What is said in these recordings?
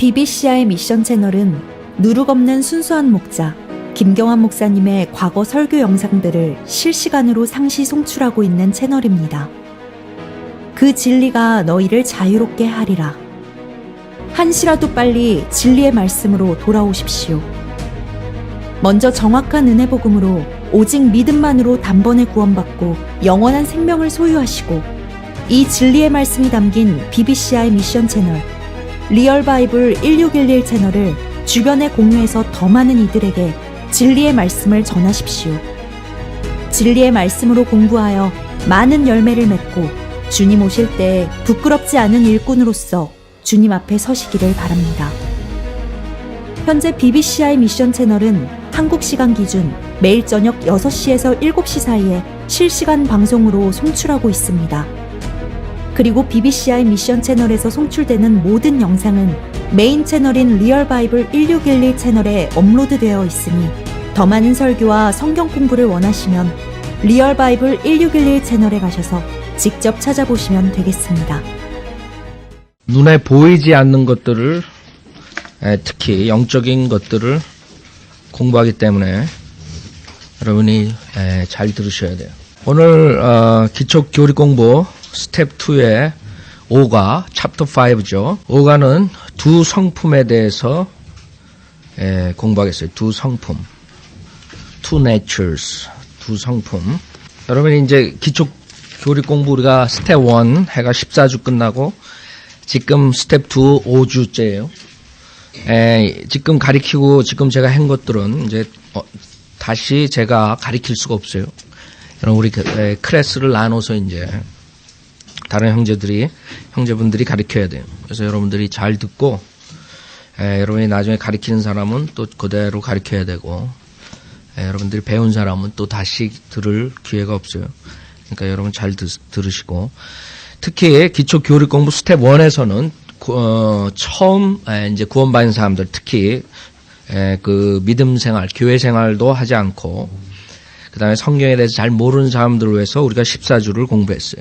BBCI 미션 채널은 누룩 없는 순수한 목자 김경환 목사님의 과거 설교 영상들을 실시간으로 상시 송출하고 있는 채널입니다. 그 진리가 너희를 자유롭게 하리라. 한시라도 빨리 진리의 말씀으로 돌아오십시오. 먼저 정확한 은혜 복음으로 오직 믿음만으로 단번에 구원받고 영원한 생명을 소유하시고, 이 진리의 말씀이 담긴 BBCI 미션 채널 리얼 바이블 1611 채널을 주변에 공유해서 더 많은 이들에게 진리의 말씀을 전하십시오. 진리의 말씀으로 공부하여 많은 열매를 맺고 주님 오실 때 부끄럽지 않은 일꾼으로서 주님 앞에 서시기를 바랍니다. 현재 BBCI 미션 채널은 한국 시간 기준 매일 저녁 6시에서 7시 사이에 실시간 방송으로 송출하고 있습니다. 그리고 BBCI 미션 채널에서 송출되는 모든 영상은 메인 채널인 리얼 바이블 1611 채널에 업로드되어 있으니, 더 많은 설교와 성경 공부를 원하시면 리얼 바이블 1611 채널에 가셔서 직접 찾아보시면 되겠습니다. 눈에 보이지 않는 것들을, 특히 영적인 것들을 공부하기 때문에 여러분이 잘 들으셔야 돼요. 오늘 기초 교리 공부 스텝 2의 5가 챕터 5죠. 5가는 두 성품에 대해서 공부하겠어요. 두 성품, two natures, 두 성품. 여러분이 이제 기초 교리 공부 우리가 스텝 1 해가 14주 끝나고 지금 스텝 2 5주째예요. 지금 가리키고 지금 제가 한 것들은 이제 다시 제가 가리킬 수가 없어요. 여러분 우리 클래스를 나눠서 이제 다른 형제분들이 가르쳐야 돼요. 그래서 여러분들이 잘 듣고, 여러분이 나중에 가르치는 사람은 또 그대로 가르쳐야 되고, 여러분들이 배운 사람은 또 다시 들을 기회가 없어요. 그러니까 여러분 잘 들으시고, 특히 기초 교리 공부 스텝 1에서는 처음 이제 구원받은 사람들, 특히 그 믿음 생활, 교회 생활도 하지 않고, 그 다음에 성경에 대해서 잘 모르는 사람들을 위해서 우리가 14주를 공부했어요.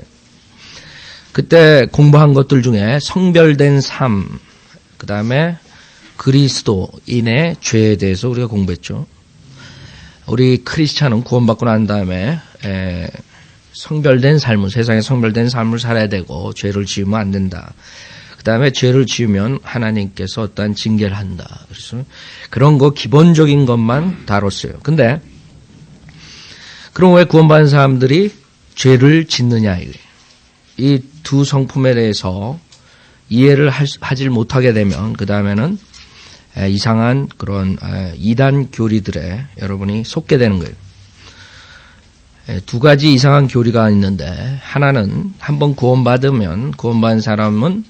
그때 공부한 것들 중에 성별된 삶, 그 다음에 그리스도인의 죄에 대해서 우리가 공부했죠. 우리 크리스찬은 구원받고 난 다음에 성별된 삶을, 세상에 성별된 삶을 살아야 되고 죄를 지으면 안 된다. 그 다음에 죄를 지으면 하나님께서 어떠한 징계를 한다. 그래서 그런 거 기본적인 것만 다뤘어요. 근데 그럼 왜 구원받은 사람들이 죄를 짓느냐 이거예요. 이 두 성품에 대해서 이해를 하질 못하게 되면 그 다음에는 이상한 그런 이단 교리들에 여러분이 속게 되는 거예요. 두 가지 이상한 교리가 있는데, 하나는 한번 구원받으면 구원받은 사람은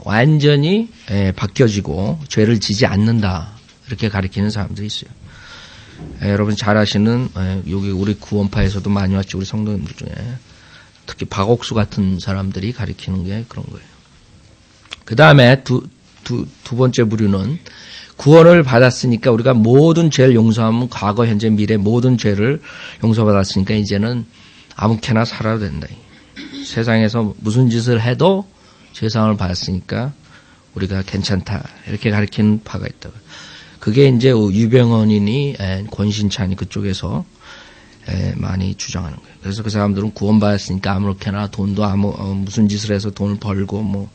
완전히 바뀌어지고 죄를 지지 않는다, 이렇게 가르치는 사람들이 있어요. 여러분 잘 아시는 여기 우리 구원파에서도 많이 왔죠. 우리 성도님들 중에 특히 박옥수 같은 사람들이 가리키는 게 그런 거예요. 그 다음에 두 번째 부류는 구원을 받았으니까 우리가 모든 죄를 용서하면 과거, 현재, 미래 모든 죄를 용서받았으니까 이제는 아무렇게나 살아도 된다. 세상에서 무슨 짓을 해도 죄상을 받았으니까 우리가 괜찮다, 이렇게 가리키는 파가 있다. 그게 이제 유병헌이니 권신찬이 그쪽에서 많이 주장하는 거예요. 그래서 그 사람들은 구원받았으니까 아무렇게나 돈도 무슨 짓을 해서 돈을 벌고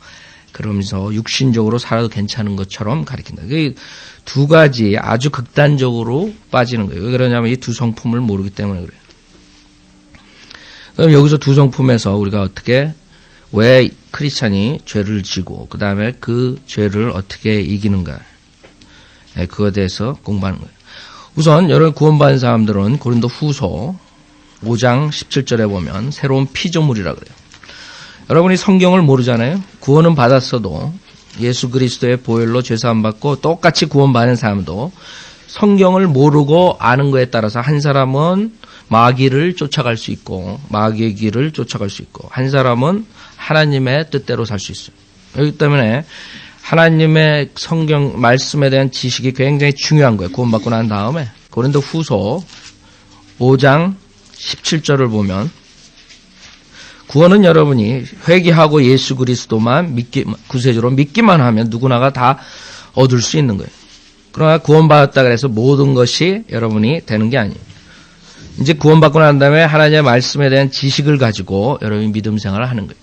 그러면서 육신적으로 살아도 괜찮은 것처럼 가르친다. 그 두 가지 아주 극단적으로 빠지는 거예요. 왜 그러냐면 이 두 성품을 모르기 때문에 그래요. 그럼 여기서 두 성품에서 우리가 왜 크리스찬이 죄를 지고 그 다음에 그 죄를 어떻게 이기는가, 그거에 대해서 공부하는 거예요. 우선 여러분 구원받은 사람들은 고린도 후서 5장 17절에 보면 새로운 피조물이라 그래요. 여러분이 성경을 모르잖아요. 구원은 받았어도 예수 그리스도의 보혈로 죄사함 받고 똑같이 구원받은 사람도 성경을 모르고 아는 거에 따라서 한 사람은 마귀를 쫓아갈 수 있고 마귀의 길을 쫓아갈 수 있고, 한 사람은 하나님의 뜻대로 살 수 있어요. 그렇기 때문에 하나님의 성경 말씀에 대한 지식이 굉장히 중요한 거예요. 구원받고 난 다음에 고린도 후서 5장 17절을 보면 구원은 여러분이 회개하고 예수 그리스도만 구세주로 믿기만 하면 누구나가 다 얻을 수 있는 거예요. 그러나 구원받았다 그래서 모든 것이 여러분이 되는 게 아니에요. 이제 구원받고 난 다음에 하나님의 말씀에 대한 지식을 가지고 여러분이 믿음 생활을 하는 거예요.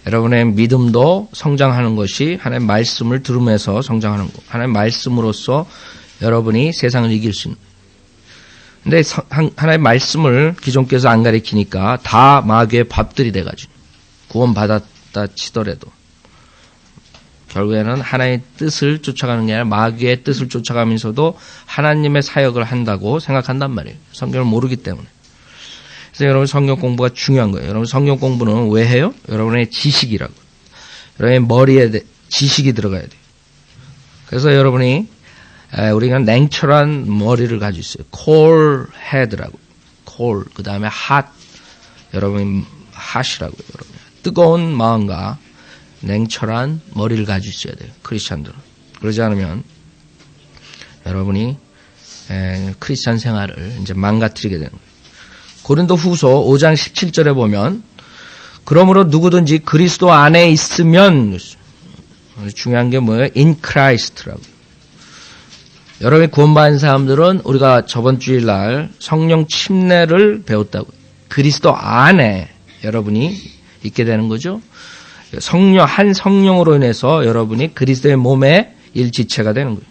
여러분의 믿음도 성장하는 것이 하나님의 말씀을 들으면서 성장하는 거. 하나님의 말씀으로써 여러분이 세상을 이길 수 있는 거예요. 근데 하나님의 말씀을 기존께서 안 가르치니까 다 마귀의 밥들이 돼가지고 구원받았다 치더라도 결국에는 하나님의 뜻을 쫓아가는 게 아니라 마귀의 뜻을 쫓아가면서도 하나님의 사역을 한다고 생각한단 말이에요. 성경을 모르기 때문에. 그래서 여러분 성경 공부가 중요한 거예요. 여러분 성경 공부는 왜 해요? 여러분의 지식이라고. 여러분의 머리에 지식이 들어가야 돼요. 그래서 여러분이 우리가 냉철한 머리를 가지고 있어요. cool head라고. cool. 그 다음에 hot. 여러분이 hot이라고요. 여러분. 뜨거운 마음과 냉철한 머리를 가지고 있어야 돼요. 크리스찬들은. 그러지 않으면 여러분이 크리스찬 생활을 이제 망가뜨리게 되는 거예요. 고린도 후서 5장 17절에 보면 그러므로 누구든지 그리스도 안에 있으면 중요한 게 뭐예요? in Christ라고. 여러분이 구원받은 사람들은 우리가 저번 주일날 성령 침례를 배웠다고. 그리스도 안에 여러분이 있게 되는 거죠. 한 성령으로 인해서 여러분이 그리스도의 몸의 일지체가 되는 거예요.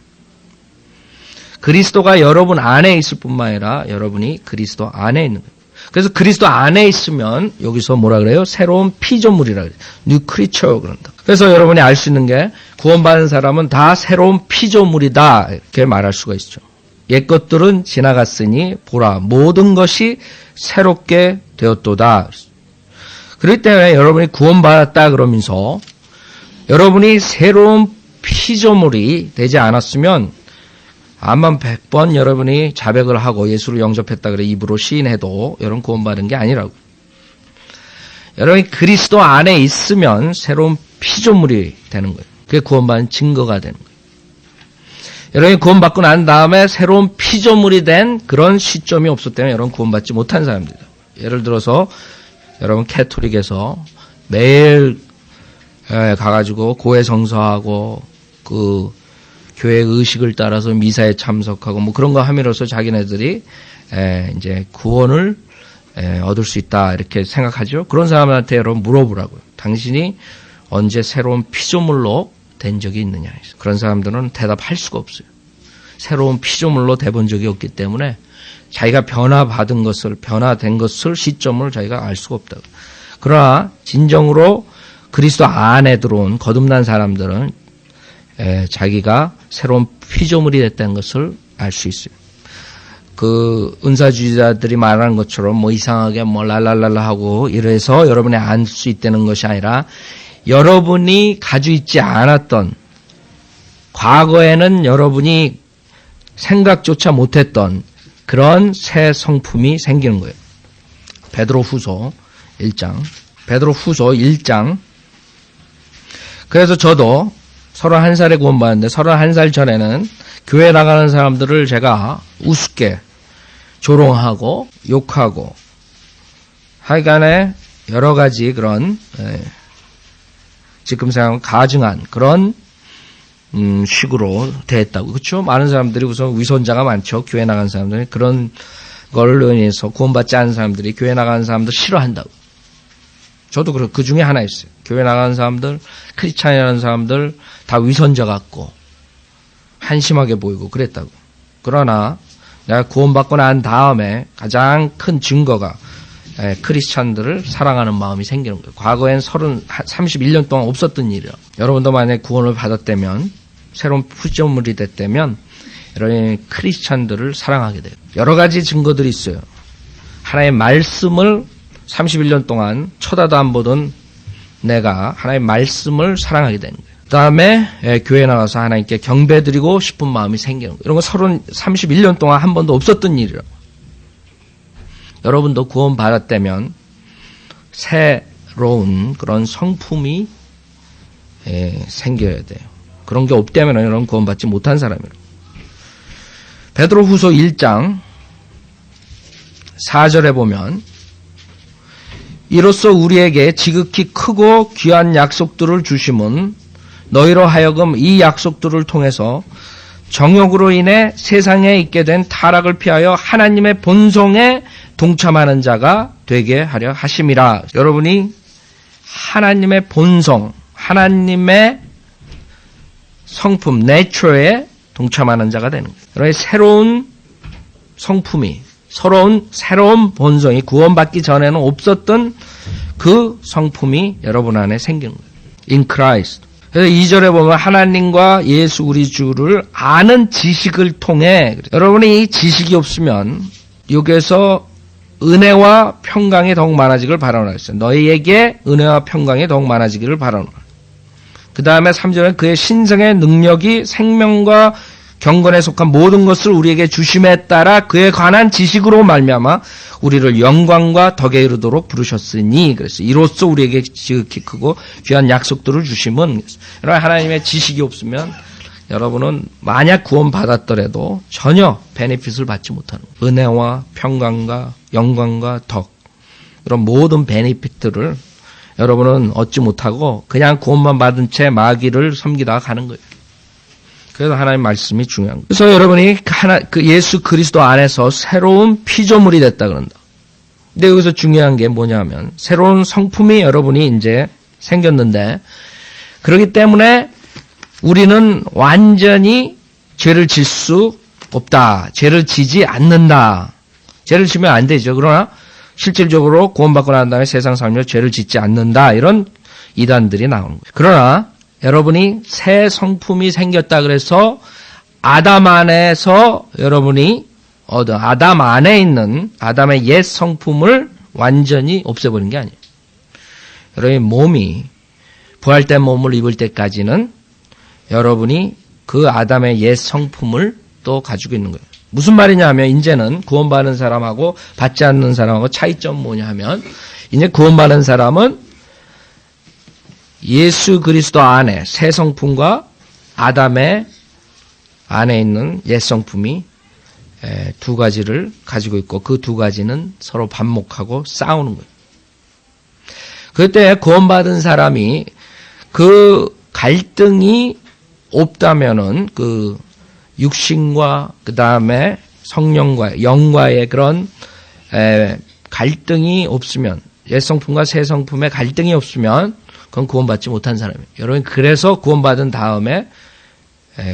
그리스도가 여러분 안에 있을 뿐만 아니라 여러분이 그리스도 안에 있는 거예요. 그래서 그리스도 안에 있으면 여기서 뭐라 그래요? 새로운 피조물이라 그래요. New creature 그런다. 그래서 여러분이 알 수 있는 게 구원받은 사람은 다 새로운 피조물이다 이렇게 말할 수가 있죠. 옛 것들은 지나갔으니 보라 모든 것이 새롭게 되었도다. 그렇기 때문에 여러분이 구원받았다 그러면서 여러분이 새로운 피조물이 되지 않았으면 암만 100번 여러분이 자백을 하고 예수를 영접했다 그래 입으로 시인해도 여러분 구원받은 게 아니라고. 여러분이 그리스도 안에 있으면 새로운 피조물이 되는 거예요. 그게 구원받은 증거가 되는 거예요. 여러분이 구원받고 난 다음에 새로운 피조물이 된 그런 시점이 없었다면 여러분 구원받지 못한 사람들이다. 예를 들어서 여러분 캐톨릭에서 매일 가가지고 고해 성사하고 그 교회 의식을 따라서 미사에 참석하고 뭐 그런 거 함으로써 자기네들이 이제 구원을 얻을 수 있다 이렇게 생각하죠. 그런 사람한테 여러분 물어보라고요. 당신이 언제 새로운 피조물로 된 적이 있느냐. 그런 사람들은 대답할 수가 없어요. 새로운 피조물로 돼본 적이 없기 때문에 자기가 변화된 것을 시점을 자기가 알 수가 없다고. 그러나 진정으로 그리스도 안에 들어온 거듭난 사람들은 자기가 새로운 피조물이 됐다는 것을 알 수 있어요. 그 은사주의자들이 말하는 것처럼 뭐 이상하게 뭐 랄랄랄라 하고 이래서 여러분이 알 수 있다는 것이 아니라 여러분이 가지고 있지 않았던 과거에는 여러분이 생각조차 못했던 그런 새 성품이 생기는 거예요. 베드로후서 1장. 그래서 저도 31살에 구원받았는데 31살 전에는 교회 나가는 사람들을 제가 우습게 조롱하고 욕하고 하여간에 여러 가지 그런 지금 생각하면 가증한 그런 식으로 대했다고. 그렇죠? 많은 사람들이 우선 위선자가 많죠. 교회 나가는 사람들이 그런 걸 인해서 구원받지 않은 사람들이 교회 나가는 사람들 싫어한다고. 저도 그 중에 하나였어요. 교회 나가는 사람들, 크리스찬이라는 사람들 다 위선자 같고 한심하게 보이고 그랬다고. 그러나 내가 구원받고 난 다음에 가장 큰 증거가 크리스찬들을 사랑하는 마음이 생기는 거예요. 과거엔 31년 동안 없었던 일이에요. 여러분도 만약에 구원을 받았다면 새로운 피조물이 됐다면 여러분이 크리스찬들을 사랑하게 돼요. 여러 가지 증거들이 있어요. 하나님의 말씀을 31년 동안 쳐다도 안 보던 내가 하나님의 말씀을 사랑하게 되는 거예요. 그 다음에 교회 나가서 하나님께 경배드리고 싶은 마음이 생기는 거예요. 이런 거 31년 동안 한 번도 없었던 일이라고. 여러분도 구원 받았다면 새로운 그런 성품이 생겨야 돼요. 그런 게 없다면 여러분 구원 받지 못한 사람이에요. 베드로후서 1장 4절에 보면 이로써 우리에게 지극히 크고 귀한 약속들을 주심은 너희로 하여금 이 약속들을 통해서 정욕으로 인해 세상에 있게 된 타락을 피하여 하나님의 본성에 동참하는 자가 되게 하려 하심이라. 여러분이 하나님의 본성, 하나님의 성품, 내처에 동참하는 자가 되는 거예요. 여러분의 새로운 성품이, 새로운 본성이 구원받기 전에는 없었던 그 성품이 여러분 안에 생기는 거예요. In Christ. 그래서 2절에 보면 하나님과 예수 우리 주를 아는 지식을 통해, 여러분이 이 지식이 없으면 여기에서 은혜와 평강이 더욱 많아지기를 바라노라 했어요. 너희에게 은혜와 평강이 더욱 많아지기를 바라노라. 그 다음에 3절에 그의 신성의 능력이 생명과 경건에 속한 모든 것을 우리에게 주심에 따라 그에 관한 지식으로 말미암아 우리를 영광과 덕에 이르도록 부르셨으니, 그래서 이로써 우리에게 지극히 크고 귀한 약속들을 주심은, 여러분 하나님의 지식이 없으면 여러분은 만약 구원받았더라도 전혀 베네핏을 받지 못하는 거예요. 은혜와 평강과 영광과 덕, 이런 모든 베네핏들을 여러분은 얻지 못하고 그냥 구원만 받은 채 마귀를 섬기다가 가는 거예요. 그래서 하나님 말씀이 중요한 거예요. 그래서 여러분이 그 예수 그리스도 안에서 새로운 피조물이 됐다 그런다. 근데 여기서 중요한 게 뭐냐면 새로운 성품이 여러분이 이제 생겼는데, 그렇기 때문에 우리는 완전히 죄를 질 수 없다. 죄를 지지 않는다. 죄를 지면 안 되죠. 그러나 실질적으로 구원받고 난 다음에 세상 살며 죄를 짓지 않는다. 이런 이단들이 나오는 거예요. 그러나 여러분이 새 성품이 생겼다 그래서 아담 안에서 여러분이 아담 안에 있는 아담의 옛 성품을 완전히 없애버린 게 아니에요. 여러분의 몸이 부활된 몸을 입을 때까지는 여러분이 그 아담의 옛 성품을 또 가지고 있는 거예요. 무슨 말이냐 하면 이제는 구원받은 사람하고 받지 않는 사람하고 차이점 뭐냐 하면, 이제 구원받은 사람은 예수 그리스도 안에 새 성품과 아담의 안에 있는 옛 성품이 두 가지를 가지고 있고, 그 두 가지는 서로 반목하고 싸우는 거예요. 그때 구원받은 사람이 그 갈등이 없다면은 그 육신과 그 다음에 성령과 영과의 그런 갈등이 없으면, 옛 성품과 새 성품의 갈등이 없으면 그건 구원받지 못한 사람이에요. 여러분, 그래서 구원받은 다음에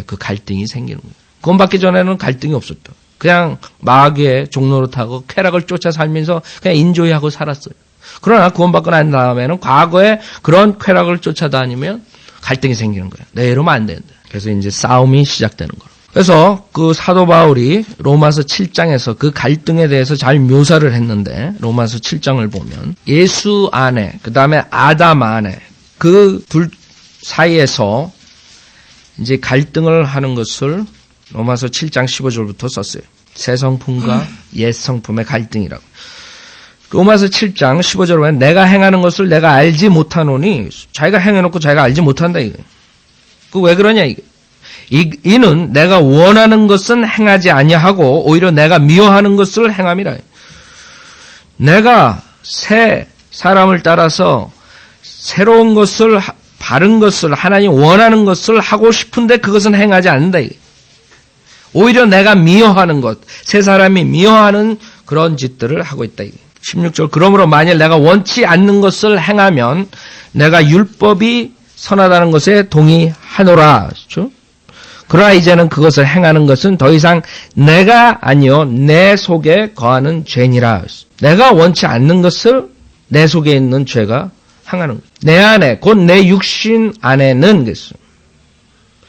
그 갈등이 생기는 거예요. 구원받기 전에는 갈등이 없었다. 그냥 마귀의 종로를 타고 쾌락을 쫓아 살면서 그냥 인조이하고 살았어요. 그러나 구원받고 난 다음에는 과거에 그런 쾌락을 쫓아다니면 갈등이 생기는 거예요. 네, 이러면 안 되는데. 그래서 이제 싸움이 시작되는 거예요. 그래서 그 사도 바울이 로마서 7장에서 그 갈등에 대해서 잘 묘사를 했는데, 로마서 7장을 보면 예수 안에, 그 다음에 아담 안에 그 둘 사이에서 이제 갈등을 하는 것을 로마서 7장 15절부터 썼어요. 새 성품과 옛 성품의 갈등이라고. 로마서 7장 15절에 보면 내가 행하는 것을 내가 알지 못하노니, 자기가 행해놓고 자기가 알지 못한다 이거예요. 그 왜 그러냐 이게. 이는 내가 원하는 것은 행하지 아니하고 오히려 내가 미워하는 것을 행함이라. 내가 새 사람을 따라서 새로운 것을, 바른 것을, 하나님 원하는 것을 하고 싶은데 그것은 행하지 않는다. 오히려 내가 미워하는 것, 새 사람이 미워하는 그런 짓들을 하고 있다. 16절, 그러므로 만일 내가 원치 않는 것을 행하면 내가 율법이 선하다는 것에 동의하노라. 그렇죠? 그러나 이제는 그것을 행하는 것은 더 이상 내가 아니요 내 속에 거하는 죄니라. 내가 원치 않는 것을 내 속에 있는 죄가 행하는 거예요. 내 안에, 곧 내 육신 안에는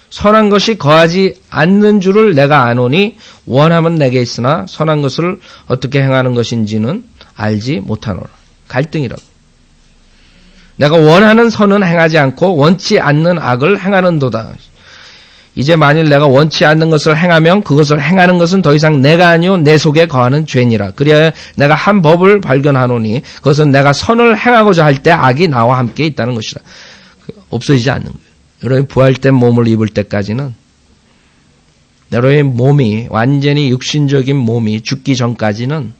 선한 것이 거하지 않는 줄을 내가 아노니 원함은 내게 있으나 선한 것을 어떻게 행하는 것인지는 알지 못하노라. 갈등이라고. 내가 원하는 선은 행하지 않고 원치 않는 악을 행하는도다. 이제 만일 내가 원치 않는 것을 행하면 그것을 행하는 것은 더 이상 내가 아니요 내 속에 거하는 죄니라. 그래야 내가 한 법을 발견하노니 그것은 내가 선을 행하고자 할 때 악이 나와 함께 있다는 것이라. 없어지지 않는 거예요. 여러분이 부활된 몸을 입을 때까지는 여러분의 몸이, 완전히 육신적인 몸이 죽기 전까지는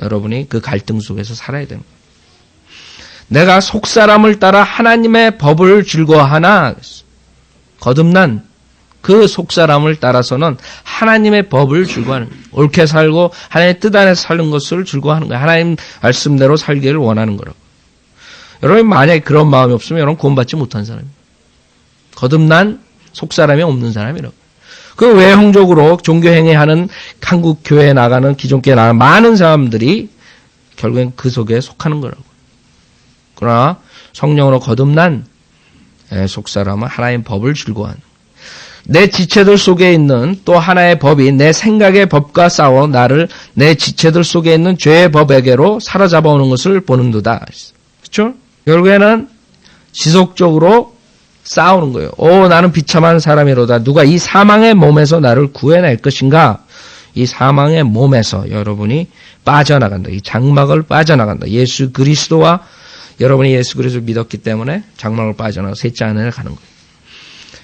여러분이 그 갈등 속에서 살아야 됩니다. 내가 속사람을 따라 하나님의 법을 즐거워하나? 거듭난 그 속사람을 따라서는 하나님의 법을 즐거워하는 거예요. 옳게 살고 하나님의 뜻 안에서 사는 것을 즐거워하는 거예요. 하나님 말씀대로 살기를 원하는 거라고. 여러분 만약에 그런 마음이 없으면 여러분 구원받지 못한 사람이에요. 거듭난 속사람이 없는 사람이라고. 그 외형적으로 종교행위하는 한국 교회에 나가는 기존교회에 나가는 많은 사람들이 결국엔 그 속에 속하는 거라고. 그러나 성령으로 거듭난 속사람은 하나님 법을 즐거워하는 내 지체들 속에 있는 또 하나의 법이 내 생각의 법과 싸워 나를 내 지체들 속에 있는 죄의 법에게로 사로잡아오는 것을 보는도다. 그렇죠? 결국에는 지속적으로 싸우는 거예요. 나는 비참한 사람이로다. 누가 이 사망의 몸에서 나를 구해낼 것인가? 이 사망의 몸에서 여러분이 빠져나간다. 이 장막을 빠져나간다. 예수 그리스도와 여러분이 예수 그리스도를 믿었기 때문에 장막을 빠져나가 셋째 하늘에 가는 거예요.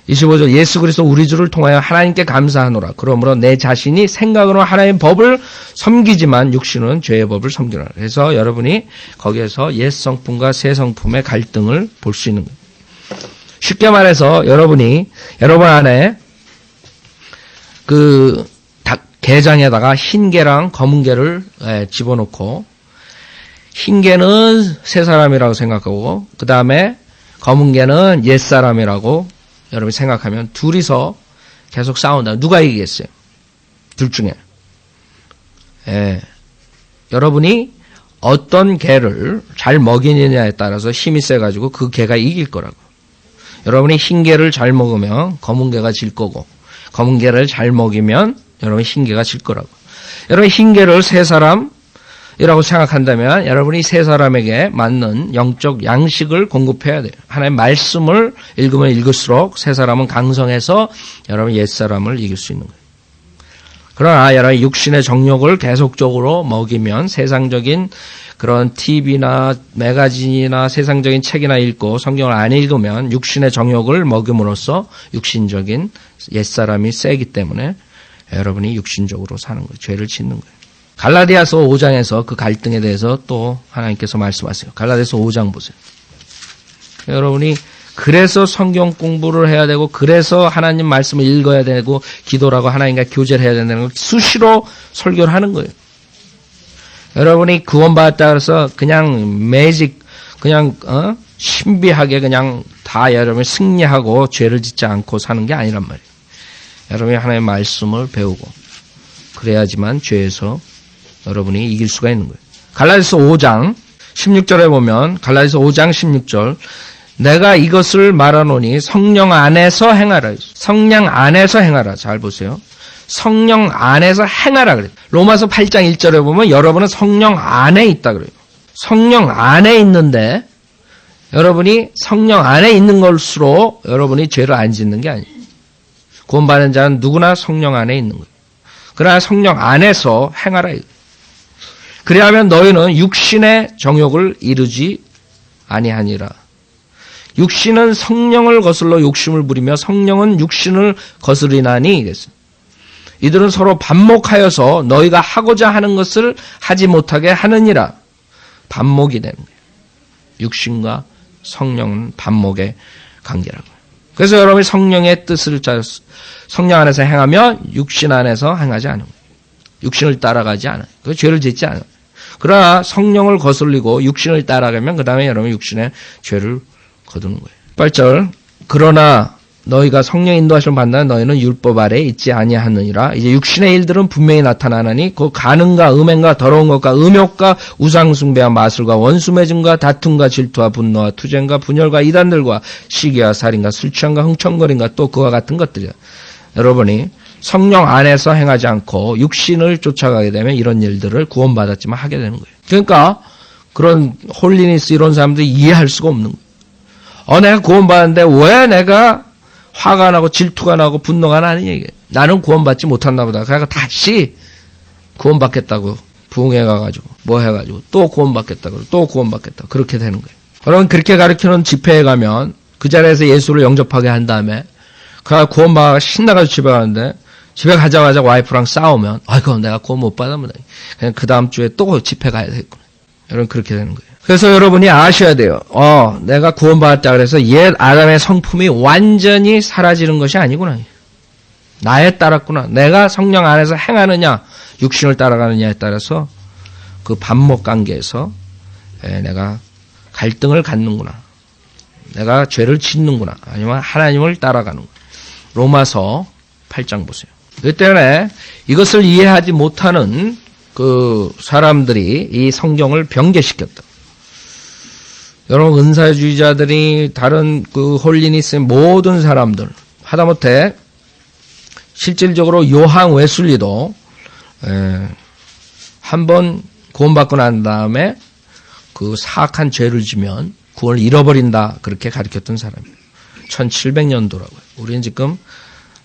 25절 예수 그리스도 우리 주를 통하여 하나님께 감사하노라. 그러므로 내 자신이 생각으로 하나님의 법을 섬기지만 육신은 죄의 법을 섬기노라. 그래서 여러분이 거기에서 옛 성품과 새 성품의 갈등을 볼 수 있는 거예요. 쉽게 말해서 여러분이 여러분 안에 그 게장에다가 흰 게랑 검은 게를 집어넣고 흰 게는 새 사람이라고 생각하고 그 다음에 검은 게는 옛 사람이라고 여러분이 생각하면 둘이서 계속 싸운다. 누가 이기겠어요? 둘 중에. 여러분이 어떤 개를 잘 먹이느냐에 따라서 힘이 세가지고 그 개가 이길 거라고. 여러분이 흰 개를 잘 먹으면 검은 개가 질 거고 검은 개를 잘 먹이면 여러분이 흰 개가 질 거라고. 여러분 흰 개를 새 사람이라고 생각한다면 여러분이 새 사람에게 맞는 영적 양식을 공급해야 돼요. 하나님의 말씀을 읽으면 읽을수록 새 사람은 강성해서 여러분 옛 사람을 이길 수 있는 거예요. 그러나 여러분 육신의 정욕을 계속적으로 먹이면 세상적인 그런 TV나 매거진이나 세상적인 책이나 읽고 성경을 안 읽으면 육신의 정욕을 먹음으로써 육신적인 옛사람이 세기 때문에 여러분이 육신적으로 사는 거예요. 죄를 짓는 거예요. 갈라디아서 5장에서 그 갈등에 대해서 또 하나님께서 말씀하세요. 갈라디아서 5장 보세요. 여러분이 그래서 성경 공부를 해야 되고 그래서 하나님 말씀을 읽어야 되고 기도라고 하나님과 교제를 해야 된다는 걸 수시로 설교를 하는 거예요. 여러분이 구원받았다 그래서 그냥 매직 그냥 신비하게 그냥 다 여러분이 승리하고 죄를 짓지 않고 사는 게 아니란 말이에요. 여러분이 하나님의 말씀을 배우고 그래야지만 죄에서 여러분이 이길 수가 있는 거예요. 갈라디아서 5장 16절에 보면 갈라디아서 5장 16절 내가 이것을 말하노니 성령 안에서 행하라. 성령 안에서 행하라. 잘 보세요. 성령 안에서 행하라 그래요. 로마서 8장 1절에 보면 여러분은 성령 안에 있다 그래요. 성령 안에 있는데 여러분이 성령 안에 있는 것으로 여러분이 죄를 안 짓는 게 아니에요. 구원받은 자는 누구나 성령 안에 있는 거예요. 그러나 성령 안에서 행하라. 그래야면 너희는 육신의 정욕을 이루지 아니하니라. 육신은 성령을 거슬러 욕심을 부리며 성령은 육신을 거스리나니 이랬어요. 이들은 서로 반목하여서 너희가 하고자 하는 것을 하지 못하게 하느니라. 반목이 되는 거예요. 육신과 성령은 반목의 관계라고요. 그래서 여러분이 성령의 뜻을 성령 안에서 행하면 육신 안에서 행하지 않아요. 육신을 따라가지 않아요. 그 죄를 짓지 않아요. 그러나 성령을 거슬리고 육신을 따라가면 그 다음에 여러분 육신의 죄를 거두는 거예요. 8절 그러나 너희가 성령 인도하심을 받는 너희는 율법 아래에 있지 아니하느니라. 이제 육신의 일들은 분명히 나타나나니 그 간음과 음행과 더러운 것과 음욕과 우상숭배와 마술과 원수매증과 다툼과 질투와 분노와 투쟁과 분열과 이단들과 시기와 살인과 술취함과 흥청거림과 또 그와 같은 것들이야. 여러분이 성령 안에서 행하지 않고 육신을 쫓아가게 되면 이런 일들을 구원받았지만 하게 되는 거예요. 그러니까 그런 홀리니스 이런 사람들이 이해할 수가 없는 거예요. 내가 구원받았는데 왜 내가 화가 나고 질투가 나고 분노가 나는 얘기예요. 나는 구원받지 못했나 보다. 그러니까 다시 구원받겠다고 부흥회 가가지고 뭐 해가지고 또 구원받겠다고 또 구원받겠다고 그렇게 되는 거예요. 여러분 그렇게 가르치는 집회에 가면 그 자리에서 예수를 영접하게 한 다음에 그 구원받아 신나가지고 집에 가는데 집에 가자마자 와이프랑 싸우면 아이고 내가 구원 못 받으면 그냥 그 다음 주에 또 집회 가야 되겠구나. 여러분 그렇게 되는 거예요. 그래서 여러분이 아셔야 돼요. 내가 구원받았다 그래서 옛 아담의 성품이 완전히 사라지는 것이 아니구나. 나에 따랐구나. 내가 성령 안에서 행하느냐, 육신을 따라가느냐에 따라서 그 반목 관계에서 내가 갈등을 갖는구나. 내가 죄를 짓는구나. 아니면 하나님을 따라가는구나. 로마서 8장 보세요. 그 때문에 이것을 이해하지 못하는 그 사람들이 이 성경을 변개시켰다. 여러분, 은사주의자들이 다른 그 홀리니스의 모든 사람들, 하다못해 실질적으로 요한 웨슬리도 한번 구원받고 난 다음에 그 사악한 죄를 지면 구원을 잃어버린다, 그렇게 가르쳤던 사람이에요. 1700년도라고요. 우리는 지금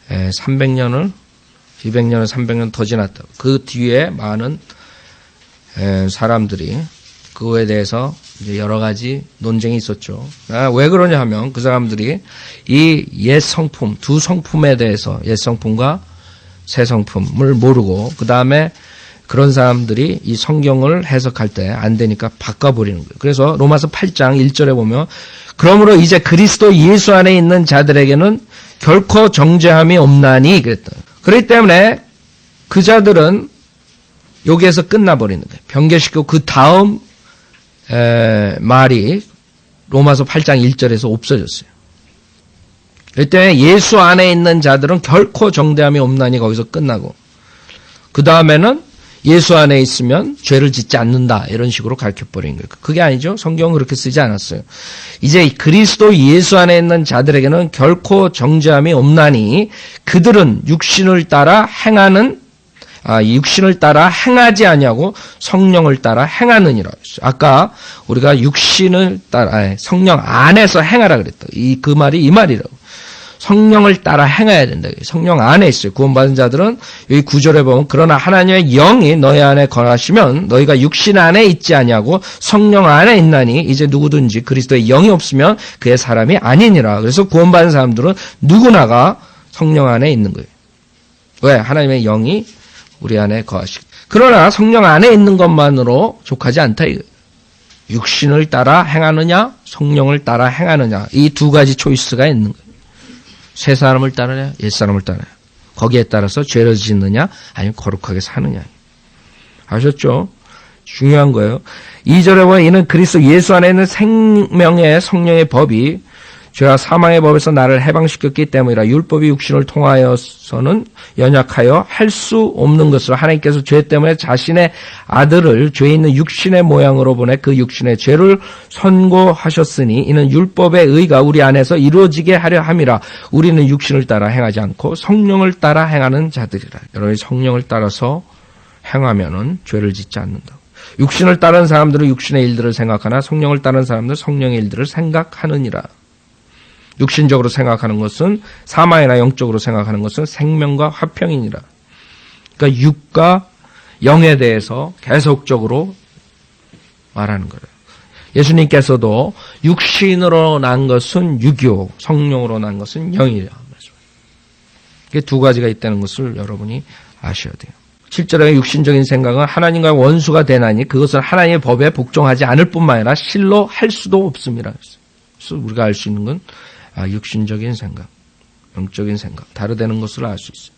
300년을 200년을 300년 더 지났다고. 그 뒤에 많은 사람들이 그거에 대해서 이제 여러 가지 논쟁이 있었죠. 왜 그러냐 하면 그 사람들이 이 옛 성품, 두 성품에 대해서, 옛 성품과 새 성품을 모르고 그 다음에 그런 사람들이 이 성경을 해석할 때 안 되니까 바꿔버리는 거예요. 그래서 로마서 8장 1절에 보면 그러므로 이제 그리스도 예수 안에 있는 자들에게는 결코 정죄함이 없나니 그랬다. 그렇기 때문에 그 자들은 여기에서 끝나버리는 거예요. 변개시키고 그 다음 말이 로마서 8장 1절에서 없어졌어요. 그렇기 때문에 예수 안에 있는 자들은 결코 정죄함이 없나니 거기서 끝나고 그 다음에는 예수 안에 있으면 죄를 짓지 않는다, 이런 식으로 가르쳐버린 거예요. 그게 아니죠. 성경은 그렇게 쓰지 않았어요. 이제 그리스도 예수 안에 있는 자들에게는 결코 정죄함이 없나니 그들은 육신을 따라 행하지 아니하고 성령을 따라 행하느니라 했어요. 아까 우리가 육신을 따라 성령 안에서 행하라 그랬다. 그 말이 이 말이라고. 성령을 따라 행해야 된다. 성령 안에 있어요. 구원받은 자들은 여기 9절에 보면 그러나 하나님의 영이 너희 안에 거하시면 너희가 육신 안에 있지 아니하고 성령 안에 있나니 이제 누구든지 그리스도의 영이 없으면 그의 사람이 아니니라. 그래서 구원받은 사람들은 누구나가 성령 안에 있는 거예요. 왜? 하나님의 영이 우리 안에 거하시고. 그러나 성령 안에 있는 것만으로 족하지 않다 이거예요. 육신을 따라 행하느냐, 성령을 따라 행하느냐, 이 두 가지 초이스가 있는 거예요. 새 사람을 따르냐, 옛 사람을 따르냐. 거기에 따라서 죄를 짓느냐, 아니면 거룩하게 사느냐. 아셨죠? 중요한 거예요. 2절에 보면 이는 그리스도 예수 안에 있는 생명의 성령의 법이 죄와 사망의 법에서 나를 해방시켰기 때문이라. 율법이 육신을 통하여서는 연약하여 할 수 없는 것을 하나님께서 죄 때문에 자신의 아들을 죄 있는 육신의 모양으로 보내 그 육신의 죄를 선고하셨으니 이는 율법의 의가 우리 안에서 이루어지게 하려 함이라. 우리는 육신을 따라 행하지 않고 성령을 따라 행하는 자들이라. 여러분이 성령을 따라서 행하면은 죄를 짓지 않는다. 육신을 따르는 사람들은 육신의 일들을 생각하나 성령을 따르는 사람들은 성령의 일들을 생각하느니라. 육신적으로 생각하는 것은 사망이나 영적으로 생각하는 것은 생명과 화평이니라. 그러니까 육과 영에 대해서 계속적으로 말하는 거예요. 예수님께서도 육신으로 난 것은 육이요, 성령으로 난 것은 영이라. 이게 두 가지가 있다는 것을 여러분이 아셔야 돼요. 7절에 육신적인 생각은 하나님과 원수가 되나니 그것은 하나님의 법에 복종하지 않을 뿐만 아니라 실로 할 수도 없습니다. 그래서 우리가 알 수 있는 건 육신적인 생각, 영적인 생각, 다르다는 것을 알 수 있어요.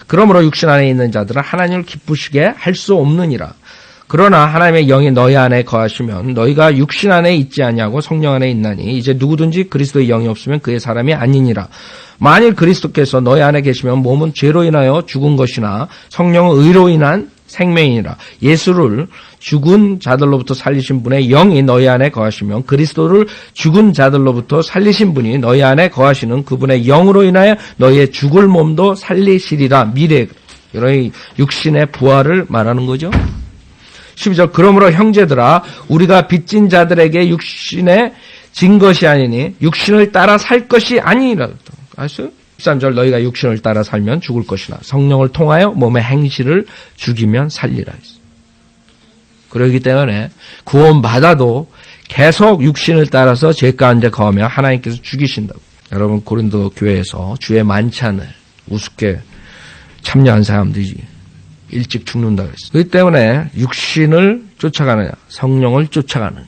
그러므로 육신 안에 있는 자들은 하나님을 기쁘시게 할 수 없느니라. 그러나 하나님의 영이 너희 안에 거하시면 너희가 육신 안에 있지 아니하고 성령 안에 있나니 이제 누구든지 그리스도의 영이 없으면 그의 사람이 아니니라. 만일 그리스도께서 너희 안에 계시면 몸은 죄로 인하여 죽은 것이나 성령은 의로 인한 생명이니라. 예수를 죽은 자들로부터 살리신 분의 영이 너희 안에 거하시면 그리스도를 죽은 자들로부터 살리신 분이 너희 안에 거하시는 그분의 영으로 인하여 너희의 죽을 몸도 살리시리라. 미래, 여러분 육신의 부활을 말하는 거죠. 12절 그러므로 형제들아 우리가 빚진 자들에게 육신에 진 것이 아니니 육신을 따라 살 것이 아니니라. 아셨어요? 13절 너희가 육신을 따라 살면 죽을 것이나 성령을 통하여 몸의 행실을 죽이면 살리라. 그렇기 때문에 구원받아도 계속 육신을 따라서 죄 가운데 거하면 하나님께서 죽이신다고. 여러분 고린도 교회에서 주의 만찬을 우습게 참여한 사람들이 일찍 죽는다고 했어요. 그렇기 때문에 육신을 쫓아가느냐? 성령을 쫓아가느냐?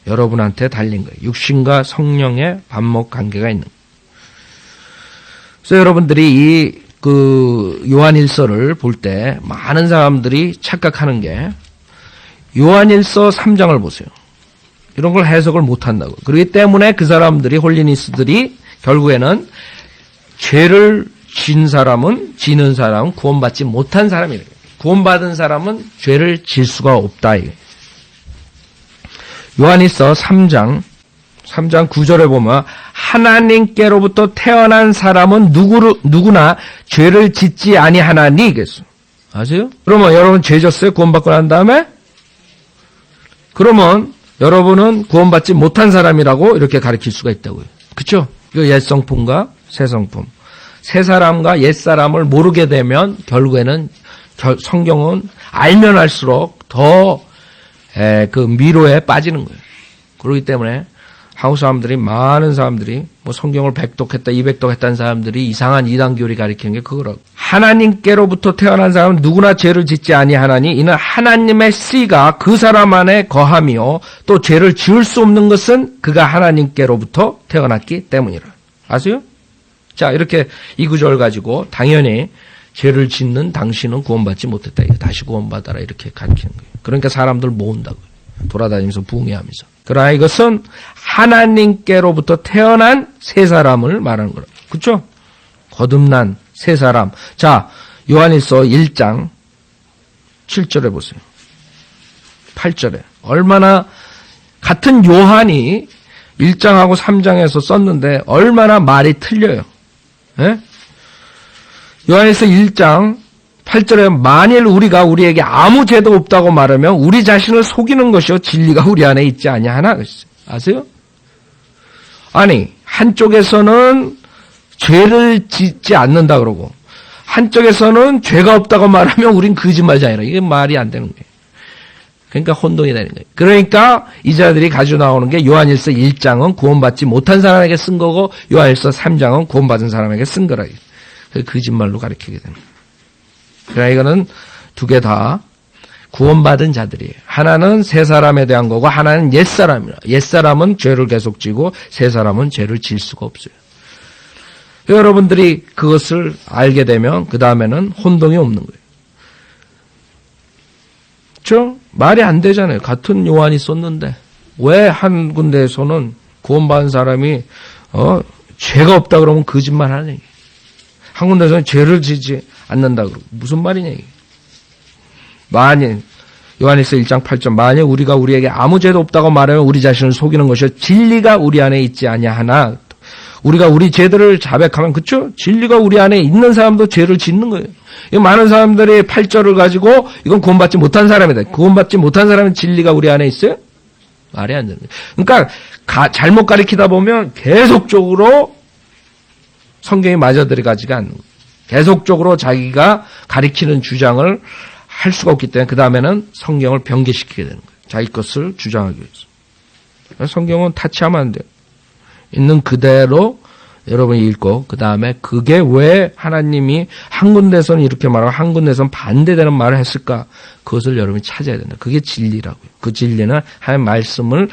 여러분한테 달린 거예요. 육신과 성령의 반목 관계가 있는 거예요. 그래서 여러분들이 요한일서를 볼 때 많은 사람들이 착각하는 게 요한일서 3장을 보세요. 이런 걸 해석을 못한다고. 그렇기 때문에 그 사람들이 홀리니스들이 결국에는 죄를 지는 사람은 구원받지 못한 사람이래요. 구원받은 사람은 죄를 질 수가 없다. 요한일서 3장 9절에 보면 하나님께로부터 태어난 사람은 누구나 죄를 짓지 아니하나니 이겠어. 아세요? 그러면 여러분 죄 졌어요? 구원받고 난 다음에? 그러면 여러분은 구원받지 못한 사람이라고 이렇게 가르칠 수가 있다고요. 그렇죠? 이거 옛성품과 새성품. 새 사람과 옛 사람을 모르게 되면 결국에는 성경은 알면 알수록 더 그 미로에 빠지는 거예요. 그렇기 때문에 한국 사람들이 많은 사람들이 뭐 성경을 100독했다 200독했다는 사람들이 이상한 이단교리 가리키는 게 그거라고. 하나님께로부터 태어난 사람은 누구나 죄를 짓지 아니하나니 이는 하나님의 씨가 그 사람 안에 거함이요 또 죄를 지을 수 없는 것은 그가 하나님께로부터 태어났기 때문이라. 아세요? 자, 이렇게 이 구절 가지고 당연히 죄를 짓는 당신은 구원받지 못했다. 이거 다시 구원받아라 이렇게 가르치는 거예요. 그러니까 사람들 모은다고요. 돌아다니면서 부흥회하면서. 그러나 이것은 하나님께로부터 태어난 새 사람을 말하는 거라고. 그렇죠? 거듭난 새 사람. 자, 요한일서 1장 7절에 보세요. 8절에. 얼마나 같은 요한이 1장하고 3장에서 썼는데 얼마나 말이 틀려요. 예? 요한일서 1장 8절에 만일 우리가 우리에게 아무 죄도 없다고 말하면 우리 자신을 속이는 것이요 진리가 우리 안에 있지 아니하나 그랬어요. 아세요? 아니 한쪽에서는 죄를 짓지 않는다 그러고 한쪽에서는 죄가 없다고 말하면 우린 거짓말자이라. 이게 말이 안 되는 거예요. 그러니까 혼동이 되는 거예요. 그러니까 이 자들이 가지고 나오는 게 요한일서 1장은 구원받지 못한 사람에게 쓴 거고 요한일서 3장은 구원받은 사람에게 쓴 거라. 거짓말로 가르치게 되는 거예요. 그러나 이거는 두 개 다 구원받은 자들이에요. 하나는 새 사람에 대한 거고 하나는 옛 사람이라. 옛 사람은 죄를 계속 지고 새 사람은 죄를 질 수가 없어요. 여러분들이 그것을 알게 되면 그 다음에는 혼동이 없는 거예요. 그렇죠? 말이 안 되잖아요. 같은 요한이 썼는데 왜 한 군데에서는 구원받은 사람이 죄가 없다 그러면 거짓말 하냐. 한 군데에서는 죄를 지지 않는다 그러고 무슨 말이냐 이게. 만일 요한일서 1장 8절 만일 우리가 우리에게 아무 죄도 없다고 말하면 우리 자신을 속이는 것이요 진리가 우리 안에 있지 아니하나. 우리가 우리 죄들을 자백하면 그렇죠? 진리가 우리 안에 있는 사람도 죄를 짓는 거예요. 많은 사람들이 8절을 가지고 이건 구원받지 못한 사람이다. 구원받지 못한 사람은 진리가 우리 안에 있어요? 말이 안 되는 거예요. 그러니까 잘못 가리키다 보면 계속적으로 성경이 맞아 들어가지가 않는 거예요. 계속적으로 자기가 가리키는 주장을 할 수가 없기 때문에 그 다음에는 성경을 변개시키게 되는 거예요. 자기 것을 주장하기 위해서. 성경은 타치하면 안 돼요. 있는 그대로 여러분이 읽고 그 다음에 그게 왜 하나님이 한 군데서는 이렇게 말하고 한 군데서는 반대되는 말을 했을까? 그것을 여러분이 찾아야 된다. 그게 진리라고요. 그 진리는 하나님의 말씀을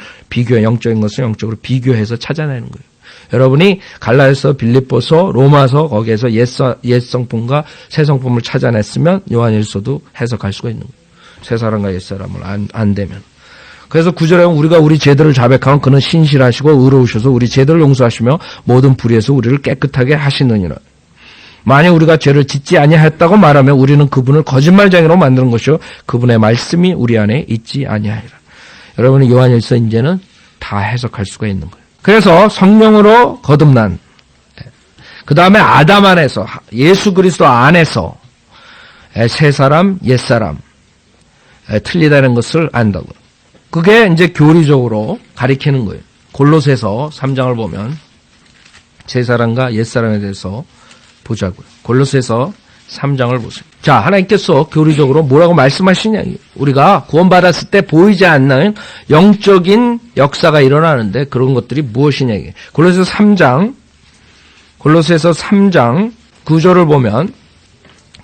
영적인 것을 영적으로 비교해서 찾아내는 거예요. 여러분이 갈라디아서, 빌립보서, 로마서 거기에서 옛 성품과 새 성품을 찾아냈으면 요한일서도 해석할 수가 있는 거예요. 새 사람과 옛 사람을 안 되면. 그래서 9절에 보면 우리가 우리 죄들을 자백하면 그는 신실하시고 의로우셔서 우리 죄들을 용서하시며 모든 불의에서 우리를 깨끗하게 하시느니라. 만약 우리가 죄를 짓지 아니하였다고 말하면 우리는 그분을 거짓말쟁이로 만드는 것이요 그분의 말씀이 우리 안에 있지 아니하리라. 여러분이 요한일서 이제는 다 해석할 수가 있는 거예요. 그래서 성령으로 거듭난 그 다음에 아담 안에서 예수 그리스도 안에서 새 사람 옛 사람 틀리다는 것을 안다고. 그게 이제 교리적으로 가리키는 거예요. 골로새서 3장을 보면 새 사람과 옛 사람에 대해서 보자고요. 골로새서 3장을 보세요. 자, 하나님께서 교리적으로 뭐라고 말씀하시냐. 우리가 구원받았을 때 보이지 않는 영적인 역사가 일어나는데 그런 것들이 무엇이냐. 이게. 골로새서 3장 9절을 보면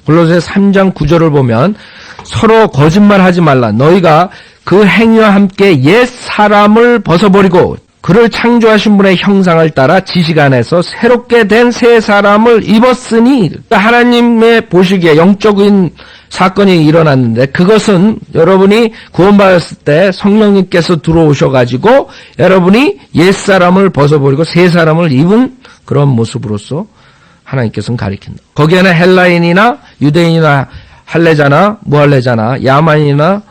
골로새 3장 9절을 보면 서로 거짓말하지 말라. 너희가 그 행위와 함께 옛 사람을 벗어버리고 그를 창조하신 분의 형상을 따라 지식 안에서 새롭게 된 새 사람을 입었으니, 하나님의 보시기에 영적인 사건이 일어났는데 그것은 여러분이 구원받았을 때 성령님께서 들어오셔가지고 여러분이 옛 사람을 벗어버리고 새 사람을 입은 그런 모습으로서 하나님께서는 가리킨다. 거기에는 헬라인이나 유대인이나 할례자나 무할례자나 야만인이나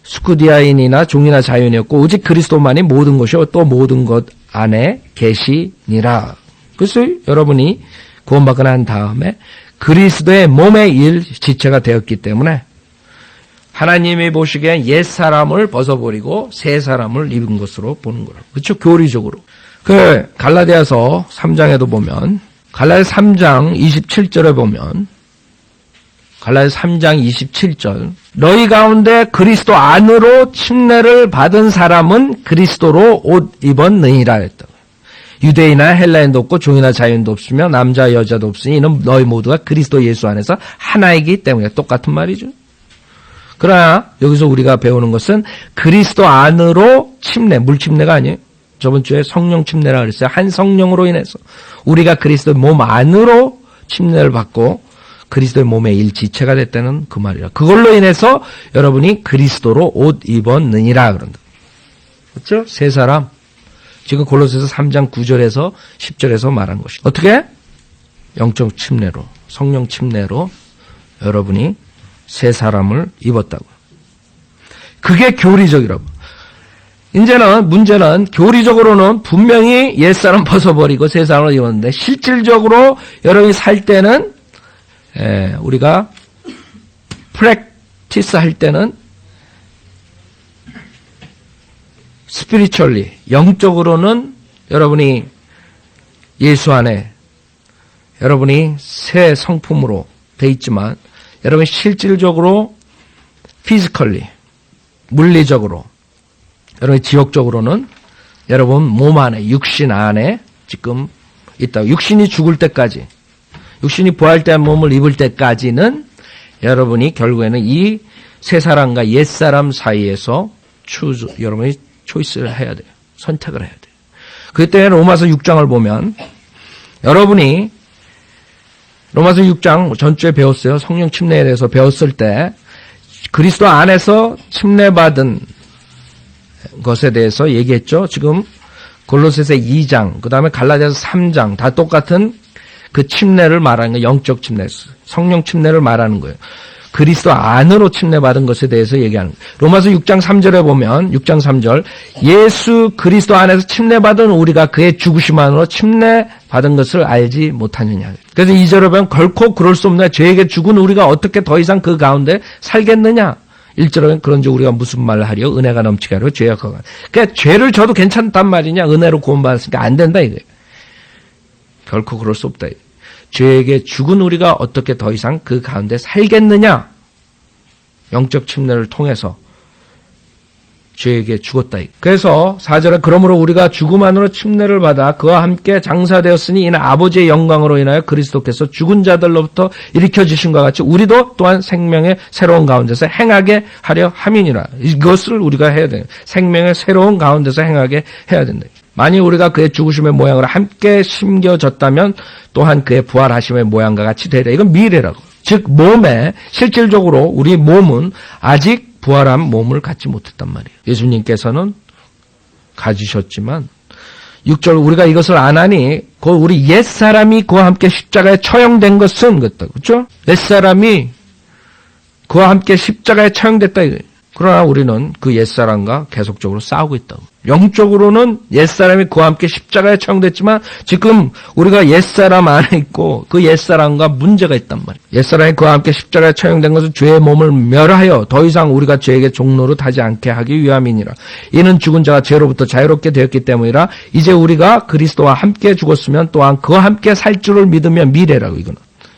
스쿠디아인이나 종이나 자유인이었고 오직 그리스도만이 모든 것이요 또 모든 것 안에 계시니라. 그래서 여러분이 구원받고 난 다음에 그리스도의 몸의 일 지체가 되었기 때문에 하나님이 보시기엔 옛 사람을 벗어버리고 새 사람을 입은 것으로 보는 거라고. 그렇죠? 교리적으로. 그 갈라디아서 3장에도 보면 갈라디아 3장 27절에 보면 갈라디아 3장 27절 너희 가운데 그리스도 안으로 침례를 받은 사람은 그리스도로 옷 입었느니라 했다. 유대인이나 헬라인도 없고 종이나 자유인도 없으며 남자 여자도 없으니 이는 너희 모두가 그리스도 예수 안에서 하나이기 때문에 똑같은 말이죠. 그러나 여기서 우리가 배우는 것은 그리스도 안으로 침례, 물침례가 아니에요. 저번 주에 성령 침례라 그랬어요. 한 성령으로 인해서 우리가 그리스도의 몸 안으로 침례를 받고 그리스도의 몸의 일지체가 됐다는 그 말이라. 그걸로 인해서 여러분이 그리스도로 옷 입었느니라 그런다. 그렇죠? 세 사람. 지금 골로새서 3장 9절에서 10절에서 말한 것이. 어떻게? 영적 침례로, 성령 침례로 여러분이 세 사람을 입었다고. 그게 교리적이라고. 이제는 문제는 교리적으로는 분명히 옛사람 벗어버리고 새 사람을 입었는데 실질적으로 여러분이 살 때는 우리가 프랙티스 할 때는 스피리추얼리 영적으로는 여러분이 예수 안에 여러분이 새 성품으로 돼 있지만 여러분 실질적으로 피지컬리 물리적으로 여러분 지역적으로는 여러분 몸 안에 육신 안에 지금 있다. 육신이 죽을 때까지 육신이 부활된 몸을 입을 때까지는 여러분이 결국에는 이 새 사람과 옛 사람 사이에서 여러분이 초이스를 해야 돼요. 선택을 해야 돼요. 그때 로마서 6장을 보면 여러분이 로마서 6장 전주에 배웠어요. 성령 침례에 대해서 배웠을 때 그리스도 안에서 침례받은 것에 대해서 얘기했죠. 지금 골로새서 2장, 그 다음에 갈라디아서 3장 다 똑같은 그 침례를 말하는 거예요. 영적 침례, 성령 침례를 말하는 거예요. 그리스도 안으로 침례받은 것에 대해서 얘기하는 거예요. 로마서 6장 3절에 보면 6장 3절 예수 그리스도 안에서 침례받은 우리가 그의 죽으심 안으로 침례받은 것을 알지 못하느냐. 그래서 2절에 보면 결코 그럴 수 없느냐. 죄에게 죽은 우리가 어떻게 더 이상 그 가운데 살겠느냐. 1절에 그런지 우리가 무슨 말을 하려 은혜가 넘치게 하려 죄가 커가. 그러니까 죄를 져도 괜찮단 말이냐. 은혜로 구원받았으니까 안 된다 이거예요. 결코 그럴 수 없다. 죄에게 죽은 우리가 어떻게 더 이상 그 가운데 살겠느냐. 영적 침례를 통해서 죄에게 죽었다. 그래서 4절에 그러므로 우리가 죽음 안으로 침례를 받아 그와 함께 장사되었으니 이는 아버지의 영광으로 인하여 그리스도께서 죽은 자들로부터 일으켜 주신과 같이 우리도 또한 생명의 새로운 가운데서 행하게 하려 함이니라. 이것을 우리가 해야 돼요. 생명의 새로운 가운데서 행하게 해야 된다. 만일 우리가 그의 죽으심의 모양으로 함께 심겨졌다면 또한 그의 부활하심의 모양과 같이 되리라. 이건 미래라고. 즉 몸에 실질적으로 우리 몸은 아직 부활한 몸을 갖지 못했단 말이에요. 예수님께서는 가지셨지만 6절 우리가 이것을 안 하니 그 우리 옛사람이 그와 함께 십자가에 처형된 것은 그렇죠? 옛사람이 그와 함께 십자가에 처형됐다 이거예요. 그러나 우리는 그 옛사람과 계속적으로 싸우고 있다고. 영적으로는 옛사람이 그와 함께 십자가에 처형됐지만 지금 우리가 옛사람 안에 있고 그 옛사람과 문제가 있단 말이에요. 옛사람이 그와 함께 십자가에 처형된 것은 죄의 몸을 멸하여 더 이상 우리가 죄에게 종노릇 하지 않게 하기 위함이니라. 이는 죽은 자가 죄로부터 자유롭게 되었기 때문이라. 이제 우리가 그리스도와 함께 죽었으면 또한 그와 함께 살 줄을 믿으면 미래라고. 이거는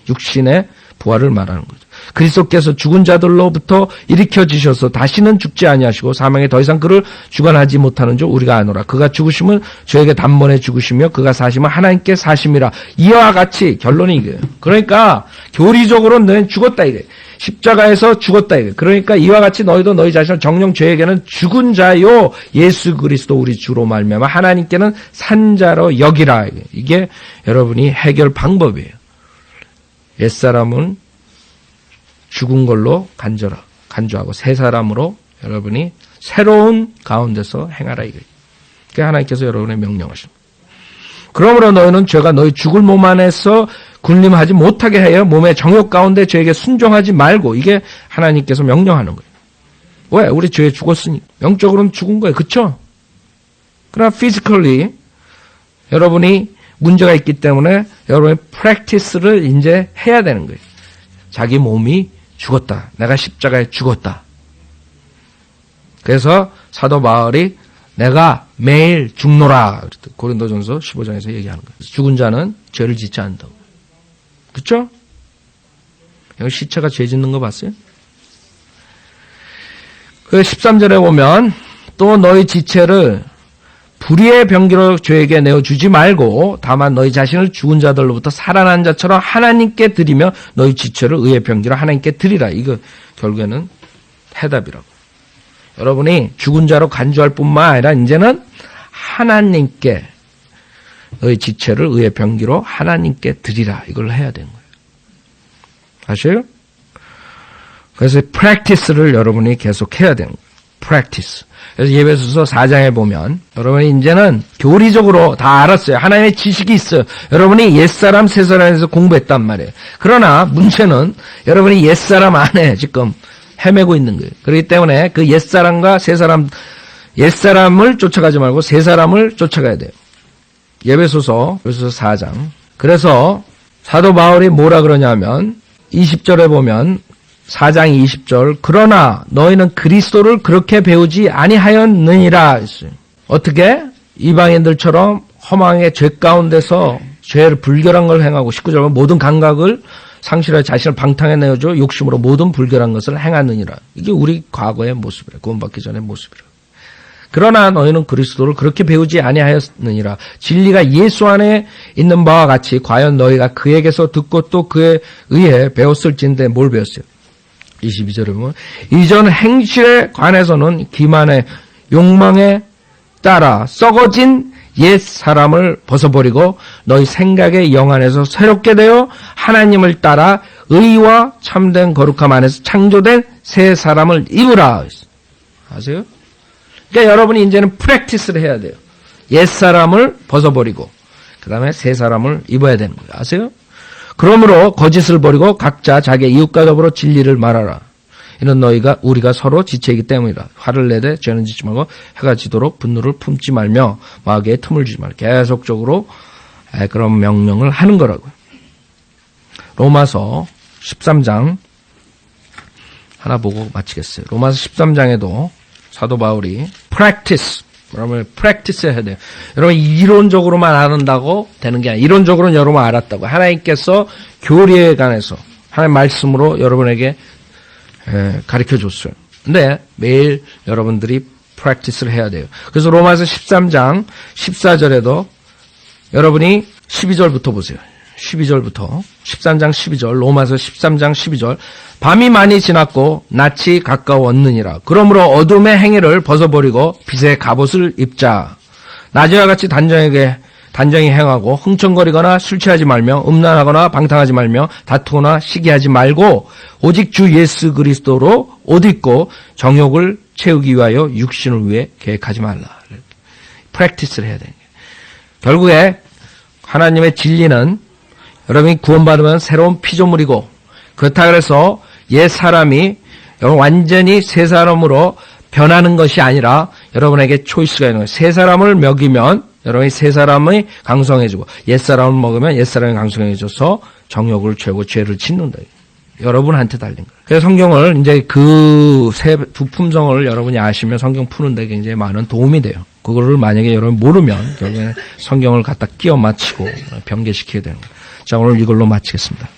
육신의 부활을 말하는 거죠. 그리스도께서 죽은 자들로부터 일으켜지셔서 다시는 죽지 아니하시고 사망에 더 이상 그를 주관하지 못하는 줄 우리가 아노라. 그가 죽으심은 저에게 단번에 죽으시며 그가 사심은 하나님께 사심이라. 이와 같이 결론이 이거예요. 그러니까 교리적으로 너희는 죽었다 이거예요. 십자가에서 죽었다 이거예요. 그러니까 이와 같이 너희도 너희 자신을 정녕 저에게는 죽은 자요 예수 그리스도 우리 주로 말미암아 하나님께는 산 자로 여기라. 이게 여러분이 해결 방법이에요. 옛사람은 죽은 걸로 간주하고 새 사람으로 여러분이 새로운 가운데서 행하라 이거예요. 그게 하나님께서 여러분의 명령하십니다. 그러므로 너희는 죄가 너희 죽을 몸 안에서 군림하지 못하게 하여 몸의 정욕 가운데 죄에게 순종하지 말고 이게 하나님께서 명령하는 거예요. 왜? 우리 죄에 죽었으니 영적으로는 죽은 거예요. 그렇죠? 그러나 physically 여러분이 문제가 있기 때문에 여러분이 practice를 이제 해야 되는 거예요. 자기 몸이 죽었다. 내가 십자가에 죽었다. 그래서 사도 바울이 내가 매일 죽노라. 고린도전서 15장에서 얘기하는 거예요. 죽은 자는 죄를 짓지 않는다고. 그렇죠? 여기 시체가 죄 짓는 거 봤어요? 그 13절에 보면 또 너희 지체를 불의의 병기로 죄에게 내어주지 말고 다만 너희 자신을 죽은 자들로부터 살아난 자처럼 하나님께 드리며 너희 지체를 의의 병기로 하나님께 드리라. 이거 결국에는 해답이라고. 여러분이 죽은 자로 간주할 뿐만 아니라 이제는 하나님께 너희 지체를 의의 병기로 하나님께 드리라. 이걸 해야 되는 거예요. 아시죠? 그래서 practice를 여러분이 계속 해야 되는 거예요. practice. 그래서 예배소서 4장에 보면 여러분이 이제는 교리적으로 다 알았어요. 하나님의 지식이 있어요. 여러분이 옛사람 새사람에서 공부했단 말이에요. 그러나 문제는 여러분이 옛사람 안에 지금 헤매고 있는 거예요. 그렇기 때문에 그 옛사람과 새사람, 옛사람을 쫓아가지 말고 새사람을 쫓아가야 돼요. 예배소서 4장. 그래서 사도 바울이 뭐라 그러냐면 20절에 보면 4장 20절 그러나 너희는 그리스도를 그렇게 배우지 아니하였느니라 했어요. 어떻게? 이방인들처럼 허망의 죄 가운데서 죄를 불결한 걸 행하고 19절은 모든 감각을 상실하여 자신을 방탕에 내어줘 욕심으로 모든 불결한 것을 행하느니라. 이게 우리 과거의 모습이라. 구원받기 전의 모습이라. 그러나 너희는 그리스도를 그렇게 배우지 아니하였느니라. 진리가 예수 안에 있는 바와 같이 과연 너희가 그에게서 듣고 또 그에 의해 배웠을진데 뭘 배웠어요? 22절에 보면 이전 행실에 관해서는 기만의 욕망에 따라 썩어진 옛 사람을 벗어버리고 너희 생각의 영 안에서 새롭게 되어 하나님을 따라 의와 참된 거룩함 안에서 창조된 새 사람을 입으라. 아세요? 그러니까 여러분이 이제는 프랙티스를 해야 돼요. 옛 사람을 벗어버리고 그 다음에 새 사람을 입어야 되는 거예요. 아세요? 그러므로 거짓을 버리고 각자 자기의 이웃과 더불어 진리를 말하라. 이는 우리가 서로 지체이기 때문이라. 화를 내되 죄는 짓지 말고 해가 지도록 분노를 품지 말며 마귀에 틈을 주지 말고 계속적으로 그런 명령을 하는 거라고요. 로마서 13장 하나 보고 마치겠어요. 로마서 13장에도 사도 바울이 practice, 여러분 practice 해야 돼요. 여러분 이론적으로만 안다고 되는 게 아니라 이론적으로는 여러분 알았다고. 하나님께서 교리에 관해서 하나님 말씀으로 여러분에게 가르쳐줬어요. 근데 매일 여러분들이 practice를 해야 돼요. 그래서 로마서 13장 14절에도 여러분이 12절부터 보세요. 12절부터 13장 12절 로마서 13장 12절 밤이 많이 지났고 낮이 가까웠느니라. 그러므로 어둠의 행위를 벗어버리고 빛의 갑옷을 입자. 낮에와 같이 단정히 행하고 흥청거리거나 술 취하지 말며 음란하거나 방탕하지 말며 다투거나 시기하지 말고 오직 주 예수 그리스도로 옷 입고 정욕을 채우기 위하여 육신을 위해 계획하지 말라. 프랙티스를 해야 되는 거예요. 결국에 하나님의 진리는 여러분이 구원받으면 새로운 피조물이고 그렇다 그래서 옛 사람이 여러분 완전히 새 사람으로 변하는 것이 아니라 여러분에게 초이스가 있는 거예요. 새 사람을 먹이면 여러분이 새 사람이 강성해지고 옛 사람을 먹으면 옛 사람이 강성해져서 정욕을 채우고 죄를 짓는다. 여러분한테 달린 거예요. 그래서 성경을 이제 그 두 품성을 여러분이 아시면 성경 푸는데 굉장히 많은 도움이 돼요. 그거를 만약에 여러분 모르면 결국에 성경을 갖다 끼워 맞추고 변개시켜야 되는 거예요. 자, 오늘 이걸로 마치겠습니다.